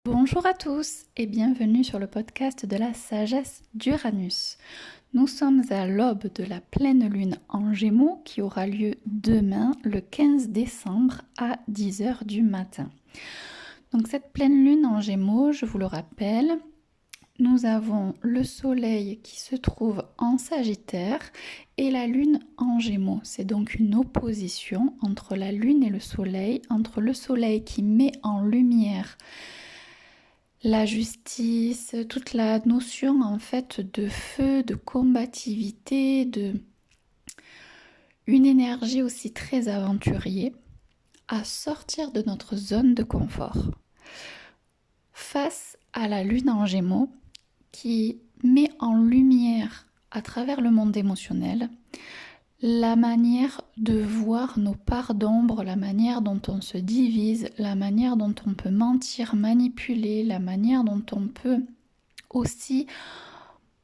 Bonjour à tous et bienvenue sur le podcast de la sagesse d'Uranus. Nous sommes à l'aube de la pleine lune en Gémeaux qui aura lieu demain le 15 décembre à 10 h du matin. Donc cette pleine lune en Gémeaux, je vous le rappelle, nous avons le soleil qui se trouve en Sagittaire et la lune en Gémeaux. C'est donc une opposition entre la lune et le soleil, entre le soleil qui met en lumière la justice, toute la notion en fait de feu, de combativité, de une énergie aussi très aventurière à sortir de notre zone de confort. Face à la lune en Gémeaux qui met en lumière à travers le monde émotionnel la manière de voir nos parts d'ombre, la manière dont on se divise, la manière dont on peut mentir, manipuler, la manière dont on peut aussi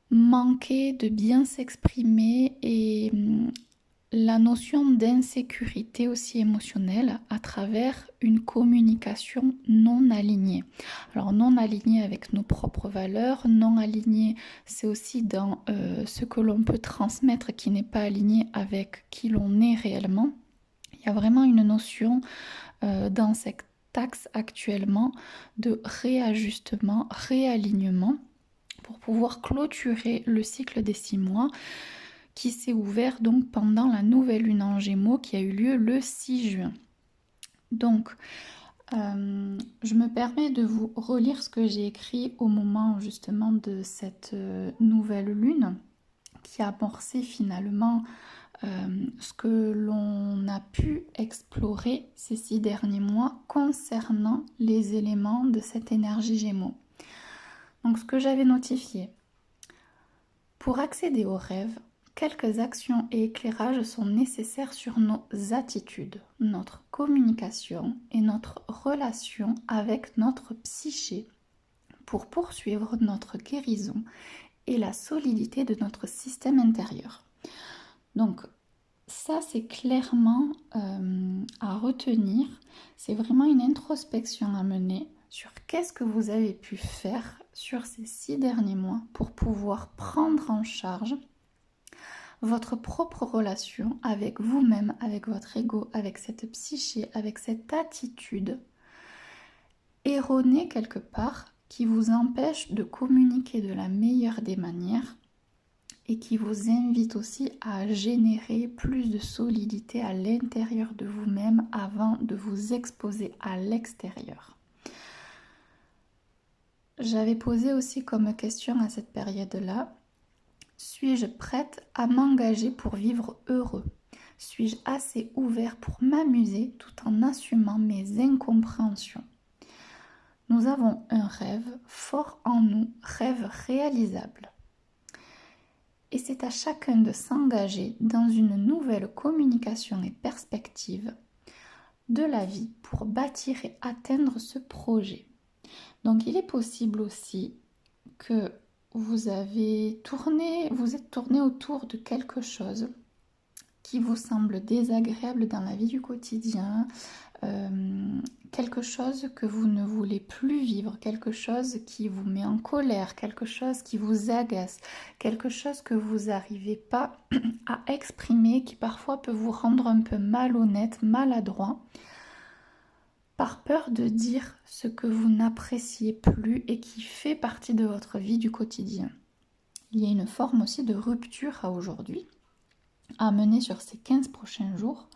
manquer de bien s'exprimer et la notion d'insécurité aussi émotionnelle à travers une communication non alignée. Alors non alignée avec nos propres valeurs, non alignée c'est aussi dans ce que l'on peut transmettre qui n'est pas aligné avec qui l'on est réellement. Il y a vraiment une notion dans cette axe actuellement de réajustement, réalignement pour pouvoir clôturer le cycle des 6 mois qui s'est ouvert donc pendant la nouvelle lune en Gémeaux qui a eu lieu le 6 juin. Donc, je me permets de vous relire ce que j'ai écrit au moment justement de cette nouvelle lune qui a amorcé finalement ce que l'on a pu explorer ces 6 derniers mois concernant les éléments de cette énergie Gémeaux. Donc, ce que j'avais notifié. Pour accéder aux rêves, quelques actions et éclairages sont nécessaires sur nos attitudes, notre communication et notre relation avec notre psyché pour poursuivre notre guérison et la solidité de notre système intérieur. Donc ça c'est clairement à retenir, c'est vraiment une introspection à mener sur qu'est-ce que vous avez pu faire sur ces 6 derniers mois pour pouvoir prendre en charge votre propre relation avec vous-même, avec votre ego, avec cette psyché, avec cette attitude erronée quelque part qui vous empêche de communiquer de la meilleure des manières et qui vous invite aussi à générer plus de solidité à l'intérieur de vous-même avant de vous exposer à l'extérieur. J'avais posé aussi comme question à cette période-là: suis-je prête à m'engager pour vivre heureux? Suis-je assez ouvert pour m'amuser tout en assumant mes incompréhensions? Nous avons un rêve fort en nous, rêve réalisable. Et c'est à chacun de s'engager dans une nouvelle communication et perspective de la vie pour bâtir et atteindre ce projet. Donc il est possible aussi que vous êtes tourné autour de quelque chose qui vous semble désagréable dans la vie du quotidien, quelque chose que vous ne voulez plus vivre, quelque chose qui vous met en colère, quelque chose qui vous agace, quelque chose que vous n'arrivez pas à exprimer, qui parfois peut vous rendre un peu malhonnête, maladroit, par peur de dire ce que vous n'appréciez plus et qui fait partie de votre vie du quotidien. Il y a une forme aussi de rupture à aujourd'hui, à mener sur ces 15 prochains jours,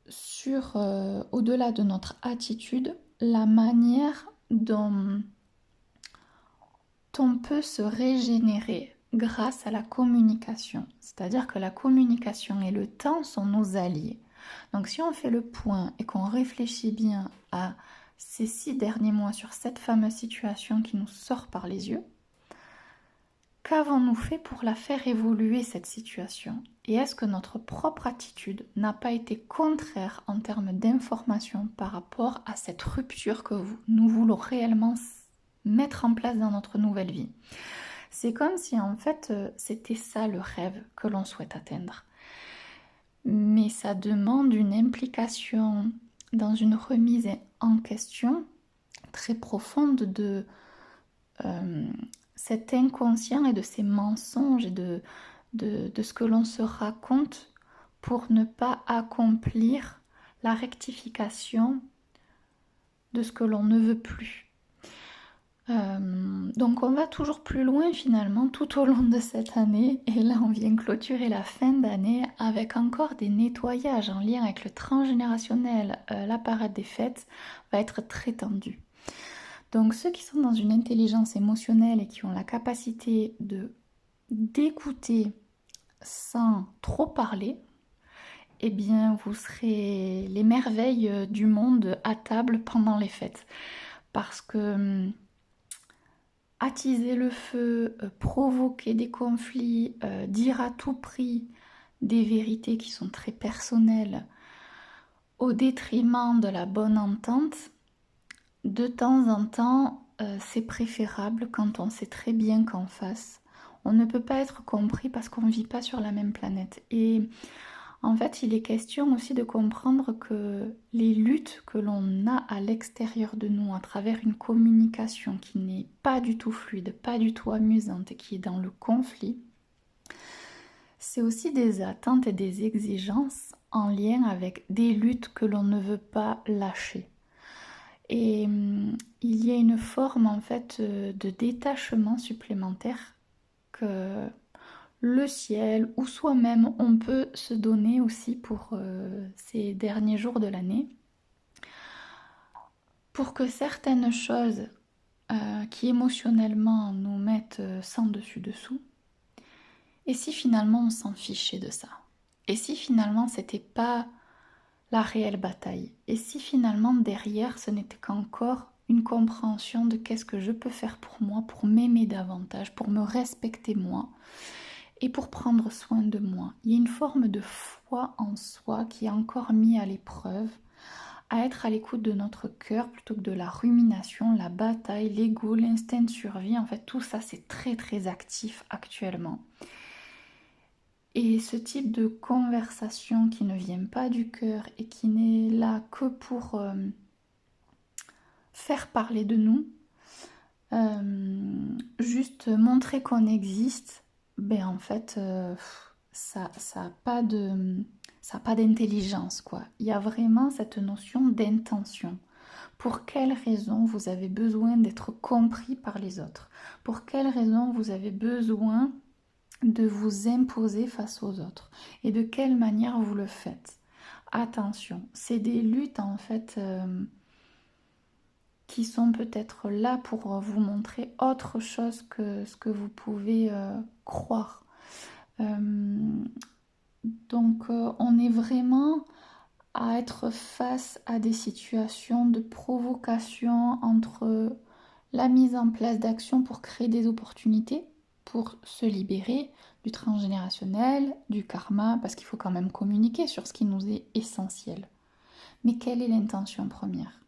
sur, au-delà de notre attitude, la manière dont on peut se régénérer grâce à la communication. C'est-à-dire que la communication et le temps sont nos alliés. Donc si on fait le point et qu'on réfléchit bien à ces 6 derniers mois sur cette fameuse situation qui nous sort par les yeux, qu'avons-nous fait pour la faire évoluer cette situation? Et est-ce que notre propre attitude n'a pas été contraire en termes d'information par rapport à cette rupture que nous voulons réellement mettre en place dans notre nouvelle vie? C'est comme si en fait c'était ça le rêve que l'on souhaite atteindre. Mais ça demande une implication dans une remise en question très profonde de cet inconscient et de ces mensonges et de ce que l'on se raconte pour ne pas accomplir la rectification de ce que l'on ne veut plus. Donc on va toujours plus loin finalement tout au long de cette année, et là on vient clôturer la fin d'année avec encore des nettoyages en lien avec le transgénérationnel. La parade des fêtes va être très tendue. Donc ceux qui sont dans une intelligence émotionnelle et qui ont la capacité d'écouter sans trop parler, eh bien vous serez les merveilles du monde à table pendant les fêtes. Parce que attiser le feu, provoquer des conflits, dire à tout prix des vérités qui sont très personnelles au détriment de la bonne entente, de temps en temps, c'est préférable quand on sait très bien qu'en face, on ne peut pas être compris parce qu'on ne vit pas sur la même planète. Et en fait, il est question aussi de comprendre que les luttes que l'on a à l'extérieur de nous, à travers une communication qui n'est pas du tout fluide, pas du tout amusante et qui est dans le conflit, c'est aussi des attentes et des exigences en lien avec des luttes que l'on ne veut pas lâcher. Et il y a une forme en fait de détachement supplémentaire que le ciel ou soi-même on peut se donner aussi pour ces derniers jours de l'année, pour que certaines choses qui émotionnellement nous mettent sans dessus dessous, et si finalement on s'en fichait de ça, et si finalement c'était pas la réelle bataille, et si finalement derrière ce n'était qu'encore une compréhension de qu'est-ce que je peux faire pour moi, pour m'aimer davantage, pour me respecter moi et pour prendre soin de moi. Il y a une forme de foi en soi qui est encore mise à l'épreuve, à être à l'écoute de notre cœur plutôt que de la rumination, la bataille, l'ego, l'instinct de survie. En fait, tout ça c'est très très actif actuellement. Et ce type de conversation qui ne vient pas du cœur et qui n'est là que pour faire parler de nous, juste montrer qu'on existe, ben en fait, ça n'a pas d'intelligence, quoi. Il y a vraiment cette notion d'intention. Pour quelle raison vous avez besoin d'être compris par les autres? Pour quelle raison vous avez besoin de vous imposer face aux autres? Et de quelle manière vous le faites? Attention, c'est des luttes en fait qui sont peut-être là pour vous montrer autre chose que ce que vous pouvez croire. Donc on est vraiment à être face à des situations de provocation entre la mise en place d'actions pour créer des opportunités, pour se libérer du transgénérationnel, du karma, parce qu'il faut quand même communiquer sur ce qui nous est essentiel. Mais quelle est l'intention première?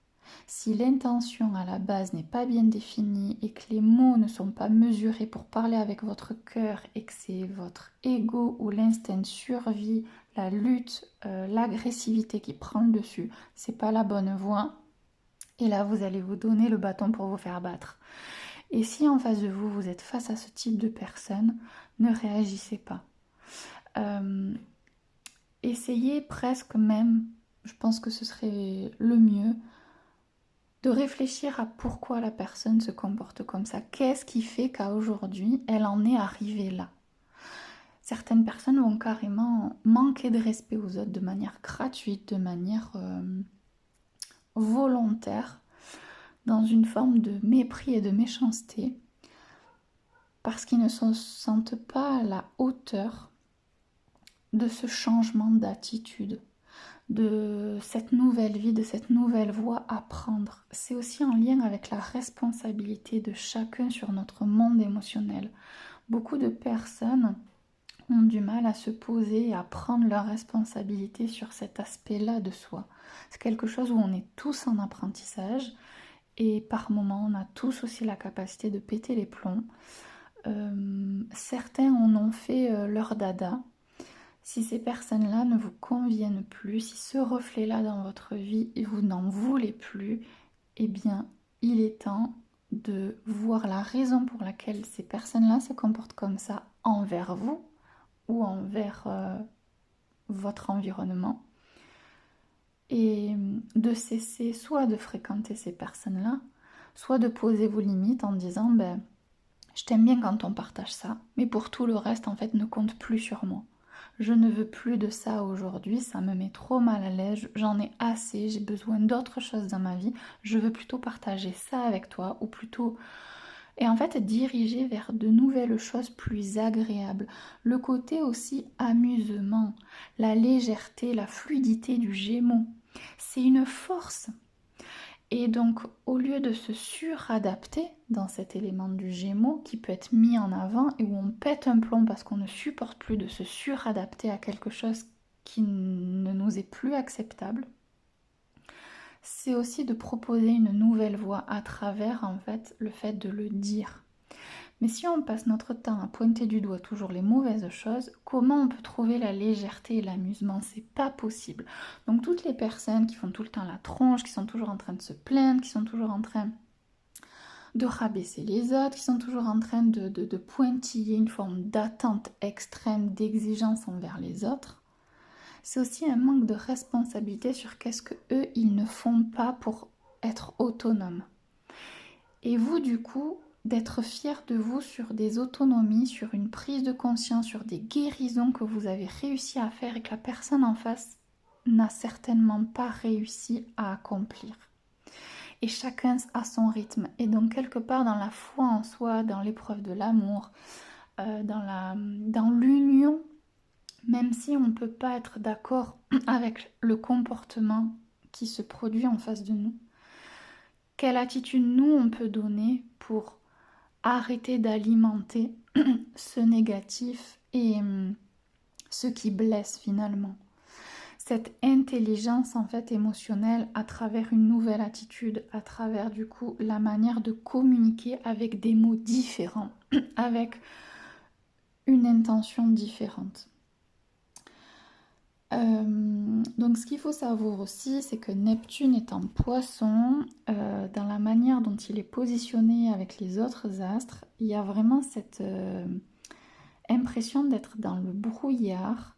Si l'intention à la base n'est pas bien définie et que les mots ne sont pas mesurés pour parler avec votre cœur et que c'est votre ego ou l'instinct de survie, la lutte, l'agressivité qui prend le dessus, c'est pas la bonne voie. Et là, vous allez vous donner le bâton pour vous faire battre. Et si en face de vous, vous êtes face à ce type de personne, ne réagissez pas. Essayez presque même, je pense que ce serait le mieux, de réfléchir à pourquoi la personne se comporte comme ça. Qu'est-ce qui fait qu'aujourd'hui, elle en est arrivée là? Certaines personnes vont carrément manquer de respect aux autres de manière gratuite, de manière volontaire, dans une forme de mépris et de méchanceté, parce qu'ils ne se sentent pas à la hauteur de ce changement d'attitude, de cette nouvelle vie, de cette nouvelle voie à prendre. C'est aussi en lien avec la responsabilité de chacun sur notre monde émotionnel. Beaucoup de personnes ont du mal à se poser et à prendre leur responsabilité sur cet aspect-là de soi. C'est quelque chose où on est tous en apprentissage et par moments on a tous aussi la capacité de péter les plombs. Certains en ont fait leur dada. Si ces personnes-là ne vous conviennent plus, si ce reflet-là dans votre vie, vous n'en voulez plus, eh bien, il est temps de voir la raison pour laquelle ces personnes-là se comportent comme ça envers vous ou envers votre environnement et de cesser soit de fréquenter ces personnes-là, soit de poser vos limites en disant ben, je t'aime bien quand on partage ça, mais pour tout le reste en fait ne compte plus sur moi. Je ne veux plus de ça aujourd'hui, ça me met trop mal à l'aise, j'en ai assez, j'ai besoin d'autre chose dans ma vie, je veux plutôt partager ça avec toi ou plutôt... Et en fait diriger vers de nouvelles choses plus agréables. Le côté aussi amusement, la légèreté, la fluidité du Gémeaux, c'est une force. Et donc, au lieu de se suradapter dans cet élément du Gémeaux qui peut être mis en avant et où on pète un plomb parce qu'on ne supporte plus de se suradapter à quelque chose qui ne nous est plus acceptable, c'est aussi de proposer une nouvelle voie à travers en fait le fait de le dire. Mais si on passe notre temps à pointer du doigt toujours les mauvaises choses, comment on peut trouver la légèreté et l'amusement? C'est pas possible. Donc toutes les personnes qui font tout le temps la tronche, qui sont toujours en train de se plaindre, qui sont toujours en train de rabaisser les autres, qui sont toujours en train de pointiller une forme d'attente extrême, d'exigence envers les autres, c'est aussi un manque de responsabilité sur qu'est-ce que eux ils ne font pas pour être autonomes. Et vous du coup, d'être fier de vous sur des autonomies, sur une prise de conscience, sur des guérisons que vous avez réussi à faire et que la personne en face n'a certainement pas réussi à accomplir. Et chacun a son rythme. Et donc quelque part dans la foi en soi, dans l'épreuve de l'amour, dans l'union, même si on ne peut pas être d'accord avec le comportement qui se produit en face de nous, quelle attitude nous on peut donner pour arrêter d'alimenter ce négatif et ce qui blesse finalement. Cette intelligence en fait émotionnelle à travers une nouvelle attitude, à travers du coup la manière de communiquer avec des mots différents, avec une intention différente. Donc ce qu'il faut savoir aussi, c'est que Neptune est en Poisson, dans la manière dont il est positionné avec les autres astres, il y a vraiment cette impression d'être dans le brouillard,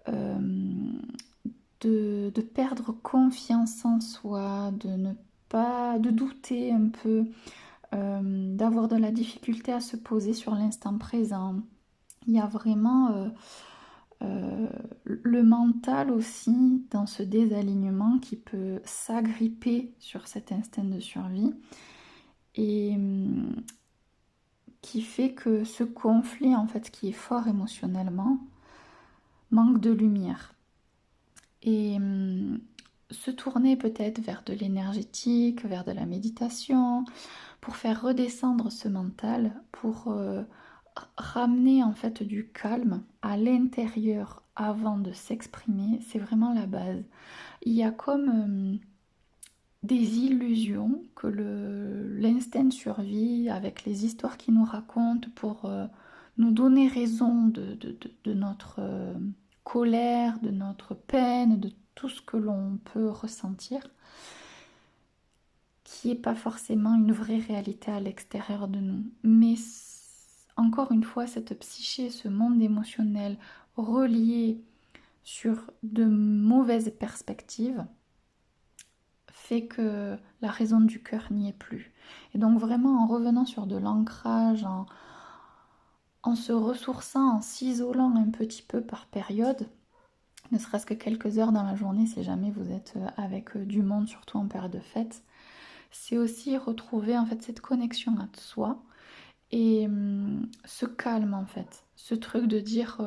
de perdre confiance en soi, de douter un peu, d'avoir de la difficulté à se poser sur l'instant présent. Il y a vraiment le mental aussi dans ce désalignement qui peut s'agripper sur cet instinct de survie et qui fait que ce conflit en fait qui est fort émotionnellement manque de lumière et se tourner peut-être vers de l'énergétique, vers de la méditation pour faire redescendre ce mental, pour ramener en fait du calme à l'intérieur avant de s'exprimer, c'est vraiment la base. Il y a comme des illusions que l'instinct de survie, avec les histoires qu'il nous raconte pour nous donner raison de notre colère, de notre peine, de tout ce que l'on peut ressentir, qui n'est pas forcément une vraie réalité à l'extérieur de nous. Mais encore une fois, cette psyché, ce monde émotionnel relié sur de mauvaises perspectives fait que la raison du cœur n'y est plus. Et donc vraiment en revenant sur de l'ancrage, en se ressourçant, en s'isolant un petit peu par période, ne serait-ce que quelques heures dans la journée si jamais vous êtes avec du monde, surtout en période de fête, c'est aussi retrouver en fait cette connexion à soi et ce calme en fait, ce truc de dire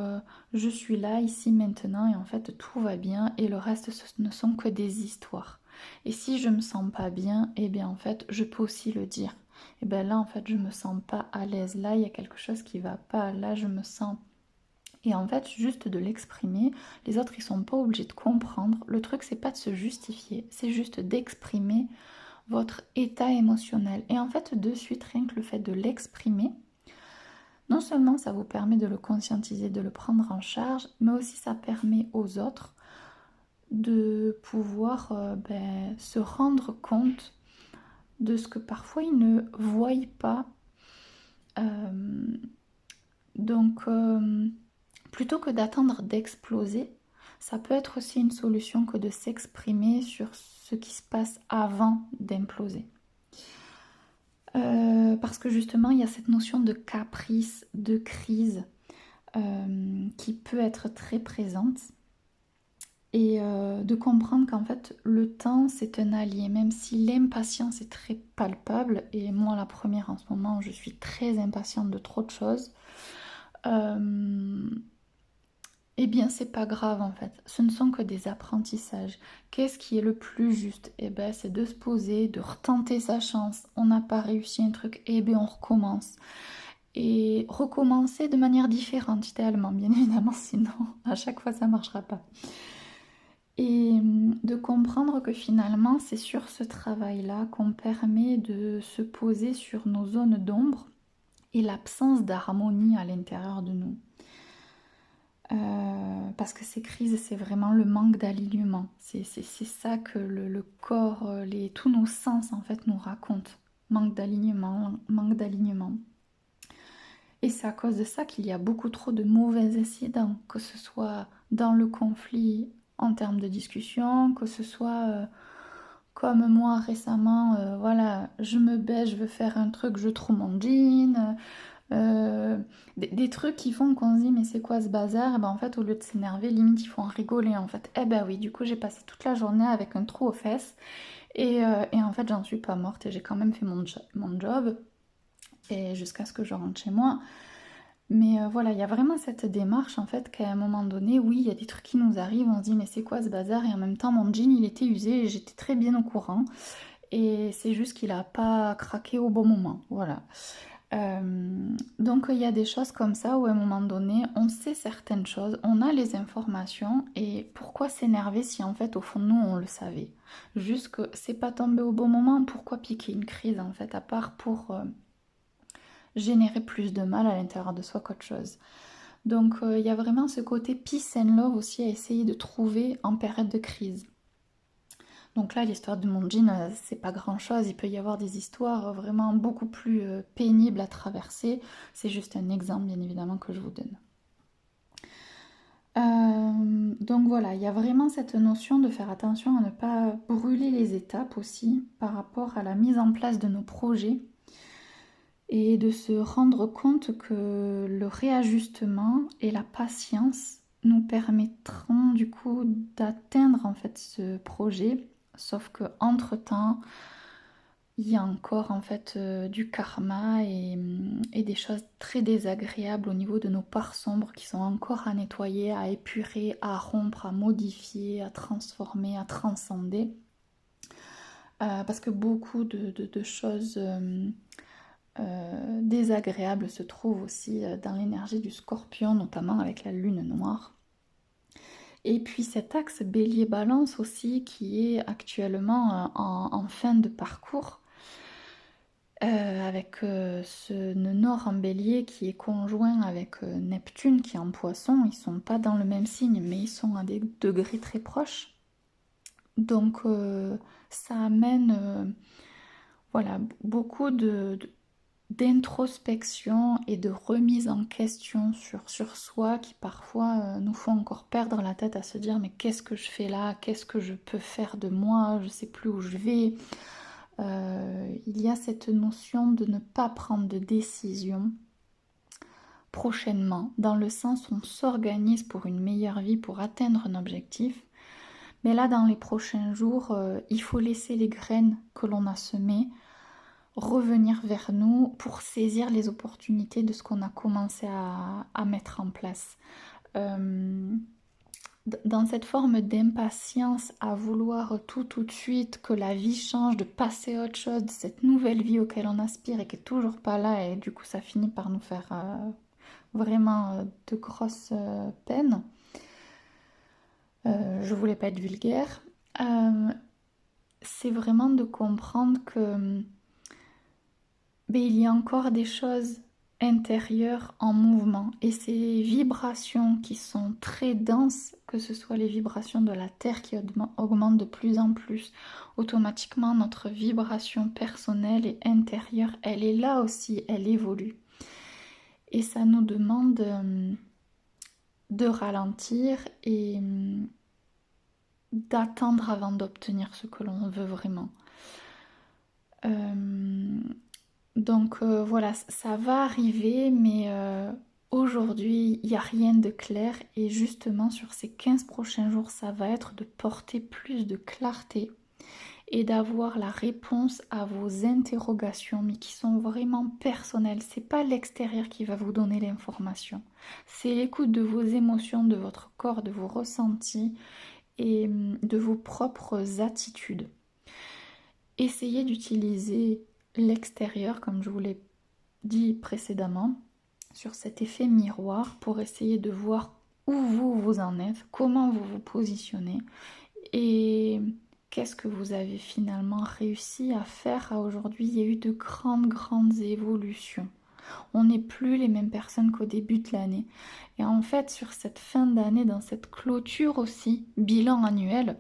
je suis là, ici, maintenant et en fait tout va bien et le reste ce ne sont que des histoires. Et si je me sens pas bien, eh bien en fait je peux aussi le dire. Et bien là en fait je me sens pas à l'aise, là il y a quelque chose qui va pas, là je me sens... Et en fait juste de l'exprimer, les autres ils sont pas obligés de comprendre, le truc c'est pas de se justifier, c'est juste d'exprimer votre état émotionnel. Et en fait, de suite, rien que le fait de l'exprimer, non seulement ça vous permet de le conscientiser, de le prendre en charge, mais aussi ça permet aux autres de pouvoir se rendre compte de ce que parfois ils ne voient pas. Donc, plutôt que d'attendre d'exploser, ça peut être aussi une solution que de s'exprimer sur ce qui se passe avant d'imploser. Parce que justement, il y a cette notion de caprice, de crise, qui peut être très présente. Et de comprendre qu'en fait, le temps, c'est un allié, même si l'impatience est très palpable, et moi la première en ce moment, je suis très impatiente de trop de choses. Eh bien, c'est pas grave en fait. Ce ne sont que des apprentissages. Qu'est-ce qui est le plus juste? Eh ben, c'est de se poser, de retenter sa chance. On n'a pas réussi un truc, eh bien, on recommence. Et recommencer de manière différente, idéalement, bien évidemment, sinon à chaque fois ça marchera pas. Et de comprendre que finalement, c'est sur ce travail-là qu'on permet de se poser sur nos zones d'ombre et l'absence d'harmonie à l'intérieur de nous. Parce que ces crises, c'est vraiment le manque d'alignement. C'est ça que le corps, tous nos sens en fait nous racontent. Manque d'alignement, manque d'alignement. Et c'est à cause de ça qu'il y a beaucoup trop de mauvais incidents, que ce soit dans le conflit en termes de discussion, que ce soit comme moi récemment, voilà, je me baisse, je veux faire un truc, je trouve mon jean, des trucs qui font qu'on se dit mais c'est quoi ce bazar? Et ben en fait au lieu de s'énerver, limite il faut en rigoler en fait. Eh ben oui, du coup j'ai passé toute la journée avec un trou aux fesses et en fait j'en suis pas morte et j'ai quand même fait mon job et jusqu'à ce que je rentre chez moi. Mais voilà, il y a vraiment cette démarche en fait qu'à un moment donné, oui, il y a des trucs qui nous arrivent, on se dit mais c'est quoi ce bazar? Et en même temps mon jean il était usé et j'étais très bien au courant. Et c'est juste qu'il a pas craqué au bon moment, voilà. Donc il y a des choses comme ça où à un moment donné, on sait certaines choses, on a les informations et pourquoi s'énerver si en fait au fond de nous on le savait? Juste que c'est pas tombé au bon moment, pourquoi piquer une crise en fait, à part pour générer plus de mal à l'intérieur de soi qu'autre chose. Donc il y a vraiment ce côté peace and love aussi à essayer de trouver en période de crise. Donc là, l'histoire de mon jean, c'est pas grand-chose. Il peut y avoir des histoires vraiment beaucoup plus pénibles à traverser. C'est juste un exemple, bien évidemment, que je vous donne. Donc voilà, il y a vraiment cette notion de faire attention à ne pas brûler les étapes aussi par rapport à la mise en place de nos projets et de se rendre compte que le réajustement et la patience nous permettront du coup d'atteindre en fait ce projet. Sauf que entre-temps, il y a encore en fait du karma et des choses très désagréables au niveau de nos parts sombres qui sont encore à nettoyer, à épurer, à rompre, à modifier, à transformer, à transcender. Parce que beaucoup de choses désagréables se trouvent aussi dans l'énergie du scorpion, notamment avec la lune noire. Et puis cet axe bélier-balance aussi qui est actuellement en fin de parcours. Avec ce nœud nord en bélier qui est conjoint avec Neptune qui est en poisson, ils sont pas dans le même signe mais ils sont à des degrés très proches. Donc ça amène voilà, beaucoup d'introspection et de remise en question sur soi qui parfois nous font encore perdre la tête à se dire mais qu'est-ce que je fais là? Qu'est-ce que je peux faire de moi? Je sais plus où je vais. Il y a cette notion de ne pas prendre de décision prochainement, dans le sens où on s'organise pour une meilleure vie, pour atteindre un objectif. Mais là, dans les prochains jours, il faut laisser les graines que l'on a semées revenir vers nous pour saisir les opportunités de ce qu'on a commencé à mettre en place. Dans cette forme d'impatience à vouloir tout de suite, que la vie change, de passer à autre chose, de cette nouvelle vie auquel on aspire et qui est toujours pas là et du coup ça finit par nous faire vraiment de grosses peines. Je voulais pas être vulgaire. C'est vraiment de comprendre que il y a encore des choses intérieur en mouvement. Et ces vibrations qui sont très denses, que ce soit les vibrations de la Terre qui augmentent de plus en plus, automatiquement notre vibration personnelle et intérieure, elle est là aussi, elle évolue. Et ça nous demande de ralentir et d'attendre avant d'obtenir ce que l'on veut vraiment. Donc voilà, ça va arriver, mais aujourd'hui, il n'y a rien de clair. Et justement, sur ces 15 prochains jours, ça va être de porter plus de clarté et d'avoir la réponse à vos interrogations, mais qui sont vraiment personnelles. C'est pas l'extérieur qui va vous donner l'information. C'est l'écoute de vos émotions, de votre corps, de vos ressentis et de vos propres attitudes. Essayez d'utiliser l'extérieur, comme je vous l'ai dit précédemment, sur cet effet miroir pour essayer de voir où vous en êtes, comment vous vous positionnez et qu'est-ce que vous avez finalement réussi à faire à aujourd'hui. Il y a eu de grandes évolutions. On n'est plus les mêmes personnes qu'au début de l'année. Et en fait, sur cette fin d'année, dans cette clôture aussi, bilan annuel,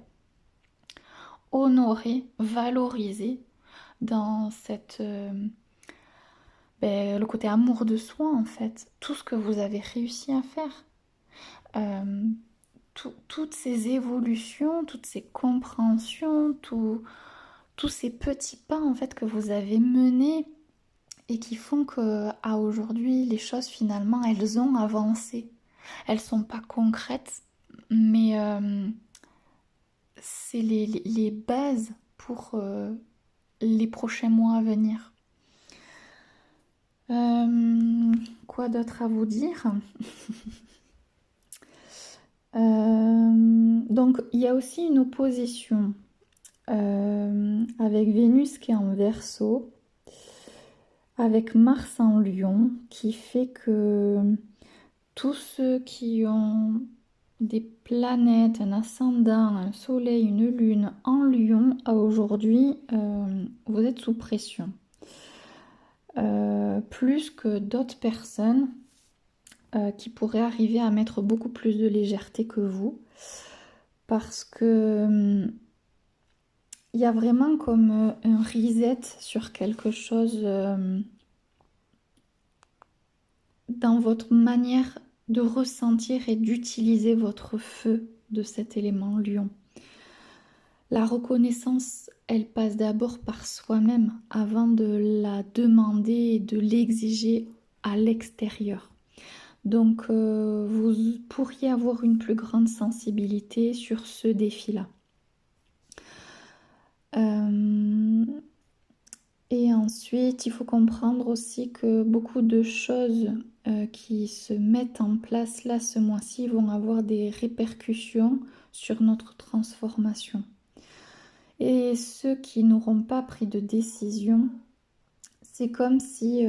honorer, valoriser dans cette le côté amour de soi en fait, tout ce que vous avez réussi à faire, toutes ces évolutions, toutes ces compréhensions, tous ces petits pas en fait que vous avez menés et qui font que à aujourd'hui les choses finalement elles ont avancé. Elles sont pas concrètes, mais c'est les bases pour les prochains mois à venir. Quoi d'autre à vous dire? Donc il y a aussi une opposition avec Vénus qui est en Verseau, avec Mars en Lion, qui fait que tous ceux qui ont des planètes, un ascendant, un soleil, une lune en Lion, à aujourd'hui, vous êtes sous pression. Plus que d'autres personnes qui pourraient arriver à mettre beaucoup plus de légèreté que vous. Parce que il y a vraiment comme un reset sur quelque chose dans votre manière de ressentir et d'utiliser votre feu de cet élément lion. La reconnaissance, elle passe d'abord par soi-même avant de la demander et de l'exiger à l'extérieur. Donc vous pourriez avoir une plus grande sensibilité sur ce défi-là. Et ensuite, il faut comprendre aussi que beaucoup de choses qui se mettent en place là ce mois-ci vont avoir des répercussions sur notre transformation. Et ceux qui n'auront pas pris de décision, c'est comme si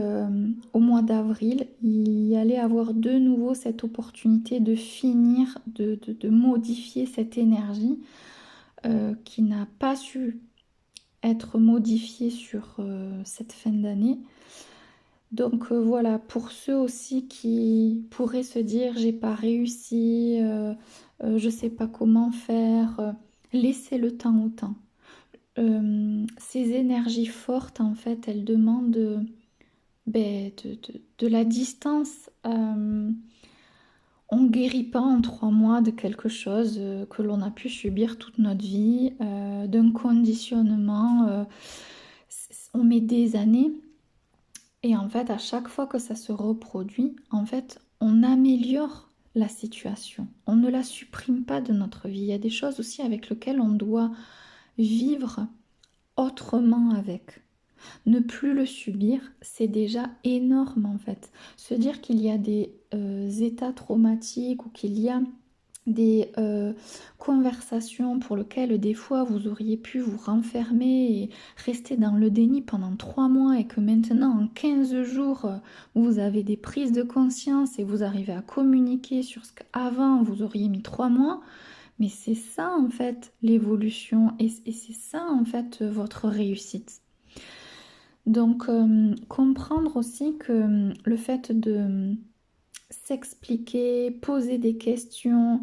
au mois d'avril, il y allait avoir de nouveau cette opportunité de finir, de modifier cette énergie qui n'a pas su être modifiée sur cette fin d'année. Donc voilà, pour ceux aussi qui pourraient se dire j'ai pas réussi, je sais pas comment faire, laissez le temps au temps. Ces énergies fortes en fait elles demandent de la distance. On guérit pas en 3 mois de quelque chose que l'on a pu subir toute notre vie, d'un conditionnement. On met des années et en fait à chaque fois que ça se reproduit, en fait on améliore la situation. On ne la supprime pas de notre vie. Il y a des choses aussi avec lesquelles on doit vivre autrement avec. Ne plus le subir, c'est déjà énorme en fait. Se dire qu'il y a des états traumatiques ou qu'il y a des conversations pour lesquelles des fois vous auriez pu vous renfermer et rester dans le déni pendant 3 mois et que maintenant en 15 jours vous avez des prises de conscience et vous arrivez à communiquer sur ce qu'avant vous auriez mis 3 mois. Mais c'est ça en fait l'évolution et c'est ça en fait votre réussite. Donc, comprendre aussi que le fait de s'expliquer, poser des questions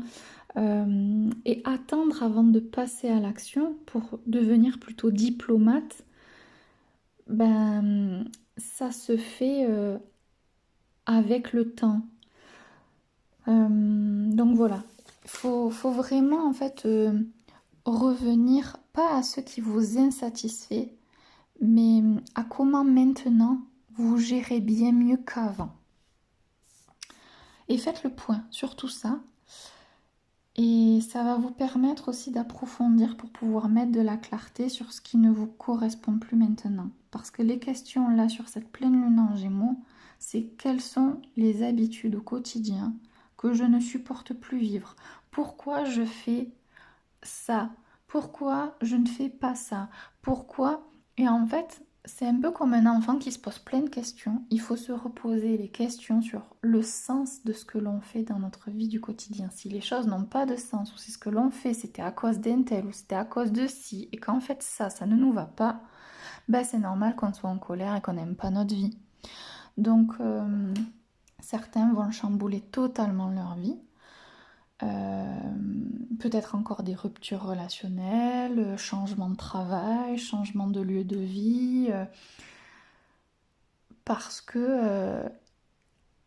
et attendre avant de passer à l'action pour devenir plutôt diplomate, ben, ça se fait avec le temps. Donc voilà, faut vraiment en fait revenir pas à ce qui vous insatisfait, mais à comment maintenant vous gérez bien mieux qu'avant. Et faites le point sur tout ça. Et ça va vous permettre aussi d'approfondir pour pouvoir mettre de la clarté sur ce qui ne vous correspond plus maintenant. Parce que les questions là sur cette pleine lune en Gémeaux, c'est quelles sont les habitudes au quotidien que je ne supporte plus vivre. Pourquoi je fais ça? Pourquoi je ne fais pas ça? Pourquoi? Et en fait, c'est un peu comme un enfant qui se pose plein de questions. Il faut se reposer les questions sur le sens de ce que l'on fait dans notre vie du quotidien. Si les choses n'ont pas de sens, ou si ce que l'on fait c'était à cause d'un tel, ou c'était à cause de ci, et qu'en fait ça ne nous va pas, ben c'est normal qu'on soit en colère et qu'on n'aime pas notre vie. Donc certains vont chambouler totalement leur vie. Peut-être encore des ruptures relationnelles, changement de travail, changement de lieu de vie, parce que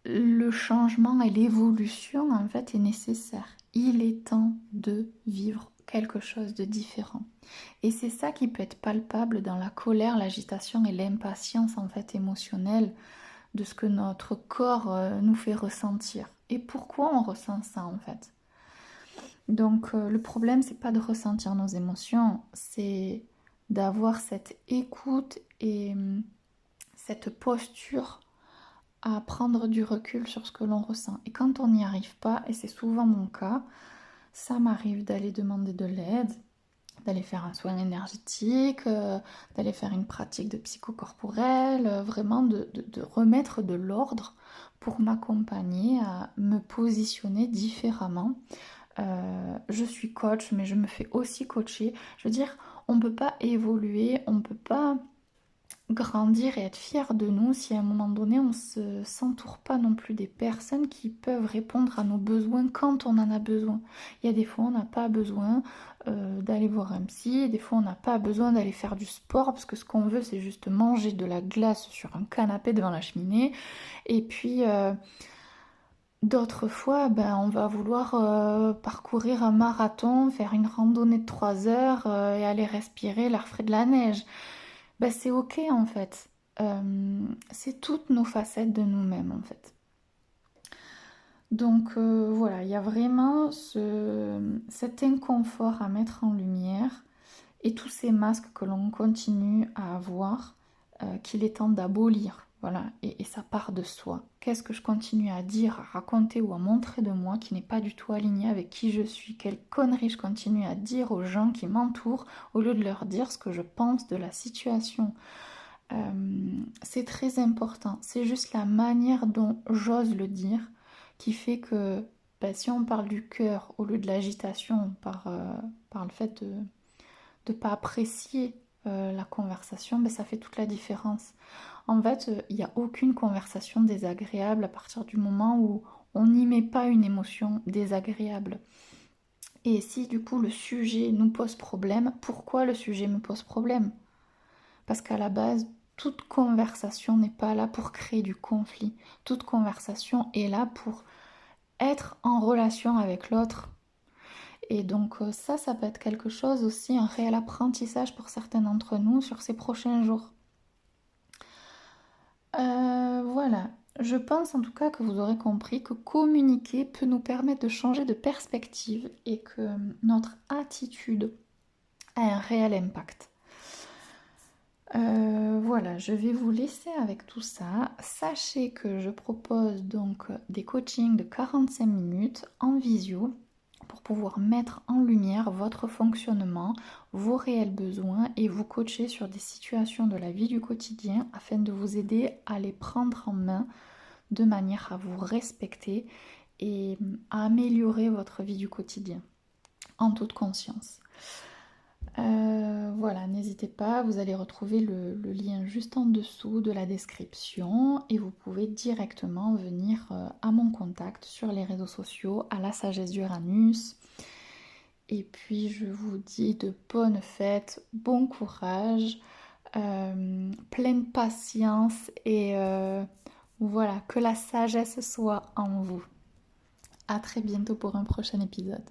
le changement et l'évolution en fait est nécessaire. Il est temps de vivre quelque chose de différent. Et c'est ça qui peut être palpable dans la colère, l'agitation et l'impatience en fait émotionnelle de ce que notre corps nous fait ressentir. Et pourquoi on ressent ça en fait? Donc le problème, c'est pas de ressentir nos émotions, c'est d'avoir cette écoute et cette posture à prendre du recul sur ce que l'on ressent. Et quand on n'y arrive pas, et c'est souvent mon cas, ça m'arrive d'aller demander de l'aide, d'aller faire un soin énergétique, d'aller faire une pratique de psychocorporel, vraiment de remettre de l'ordre pour m'accompagner à me positionner différemment. Je suis coach, mais je me fais aussi coacher. Je veux dire, on ne peut pas évoluer, on ne peut pas grandir et être fier de nous si à un moment donné on ne s'entoure pas non plus des personnes qui peuvent répondre à nos besoins quand on en a besoin. Il y a des fois on n'a pas besoin d'aller voir un psy, des fois on n'a pas besoin d'aller faire du sport parce que ce qu'on veut c'est juste manger de la glace sur un canapé devant la cheminée et puis d'autres fois, ben, on va vouloir parcourir un marathon, faire une randonnée de 3 heures et aller respirer l'air frais de la neige. Ben, c'est ok en fait. C'est toutes nos facettes de nous-mêmes en fait. Donc voilà, il y a vraiment cet inconfort à mettre en lumière et tous ces masques que l'on continue à avoir qu'il est temps d'abolir. Voilà, et ça part de soi. Qu'est-ce que je continue à dire, à raconter ou à montrer de moi qui n'est pas du tout aligné avec qui je suis? Quelle connerie je continue à dire aux gens qui m'entourent au lieu de leur dire ce que je pense de la situation? C'est très important. C'est juste la manière dont j'ose le dire qui fait que ben, si on parle du cœur au lieu de l'agitation par le fait de ne pas apprécier la conversation, ben, ça fait toute la différence. En fait, il n'y a aucune conversation désagréable à partir du moment où on n'y met pas une émotion désagréable. Et si du coup le sujet nous pose problème, pourquoi le sujet me pose problème? Parce qu'à la base, toute conversation n'est pas là pour créer du conflit. Toute conversation est là pour être en relation avec l'autre. Et donc ça peut être quelque chose aussi, un réel apprentissage pour certains d'entre nous sur ces prochains jours. Voilà, je pense en tout cas que vous aurez compris que communiquer peut nous permettre de changer de perspective et que notre attitude a un réel impact. Voilà, je vais vous laisser avec tout ça. Sachez que je propose donc des coachings de 45 minutes en visio pour pouvoir mettre en lumière votre fonctionnement, vos réels besoins et vous coacher sur des situations de la vie du quotidien afin de vous aider à les prendre en main de manière à vous respecter et à améliorer votre vie du quotidien en toute conscience. Voilà, n'hésitez pas, vous allez retrouver le lien juste en dessous de la description et vous pouvez directement venir à mon contact sur les réseaux sociaux, à la sagesse d'Uranus. Et puis je vous dis de bonnes fêtes, bon courage, pleine patience et voilà, que la sagesse soit en vous. À très bientôt pour un prochain épisode.